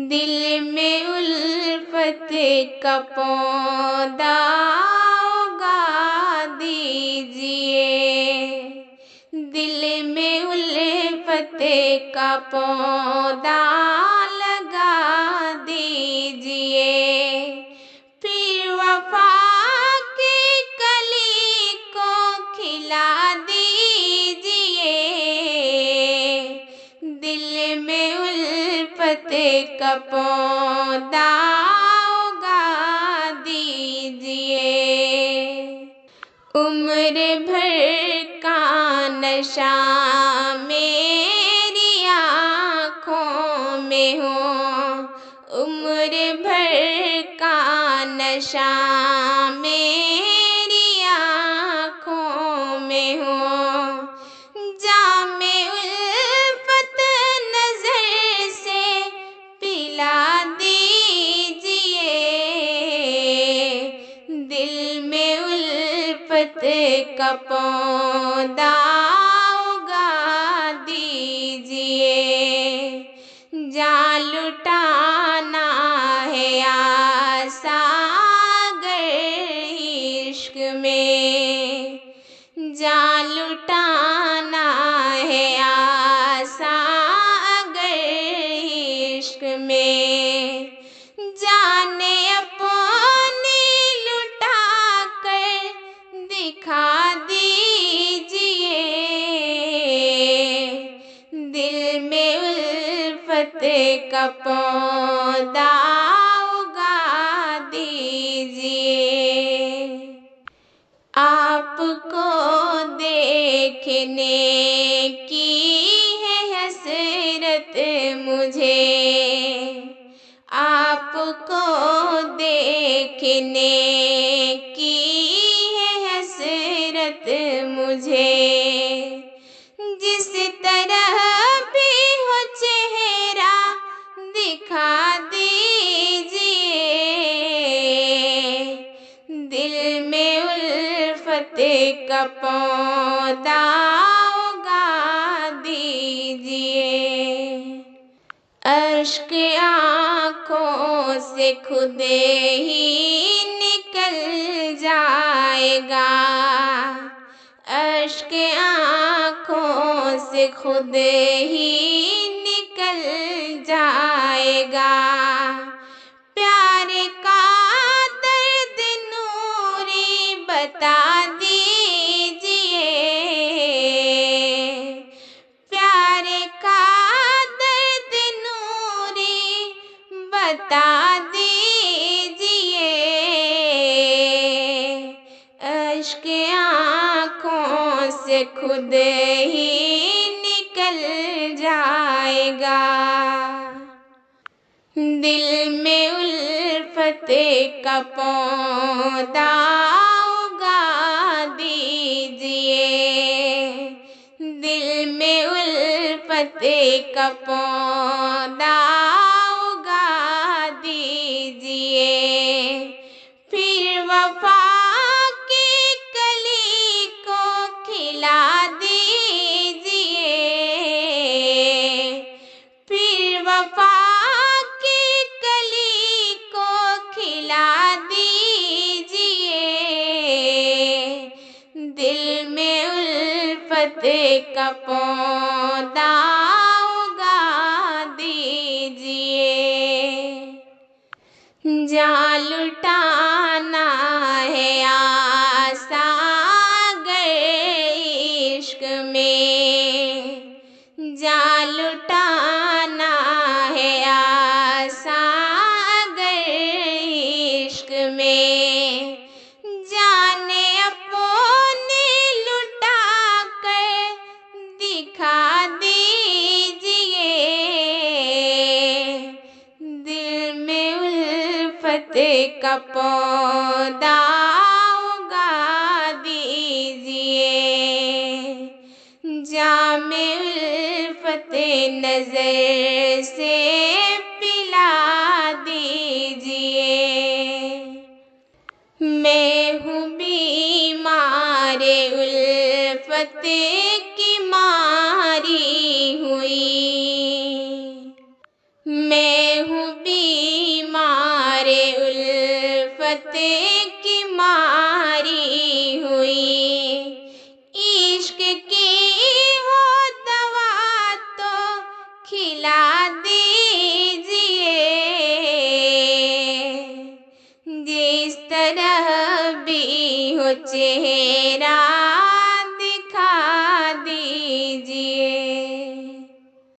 दिल में उल्फत का पौधा उगा दीजिए। दिल में उल्फत का पौधा लगा दीजिए। फिर वफा की कली को खिला दीजिए। दिल में उल्फत का पौधा उगा दीजिए। उम्र भर का नशा मेरी आँखों में हो। उम्र भर का नशा मेरी आँखों में हो। जामे उल्फत नजर से पिला दीजिए। दिल में उल्फत का पौधा उगा दीजिए। जा लुटाना है आसा अगर इश्क में। जा लुटाना है आसा अगर इश्क में। जाने अपनी लुटा कर दिखा दीजिए। दिल में उल्फत का पौधा उगा दीजिए। आपको देखने की है हसरत मुझे। आपको देखने की है हसरत मुझे। जिस तरह भी हो चेहरा दिखा दीजिए। दिल में उल्फत का पौधा उगा दीजिए। अश्क आँखों से खुद ही निकल जाएगा। अश्क आँखों से खुद ही निकल जाएगा। प्यार का दर्द नूरी बता दीजिए। प्यार का दर्द नूरी बता दीजिए। अश्क आँखों से खुद ही निकल जाएगा। दिल में उल्फत का पौधा उगा दीजिए। दिल में उल्फत का पौधा उगा दीजिए। फिर वफा की कली को खिला दीजिए। फिर वफा की कली को खिला दीजिए। दिल में उल्फत का पौधा उगा दीजिए। जा लुटाना है आसा अगर इश्क में। जा लुटाना है आसा अगर इश्क में। जाने अपने लुटा कर दिखा दीजिए। दिल में उल्फत का पौधा उगा दीजिए। जामे उल्फत नजर से पिला दीजिए। मैं हूँ बीमार उल्फत की मारी हुई। मैं हूँ पिला दीजिए। जिस तरह भी हो चेहरा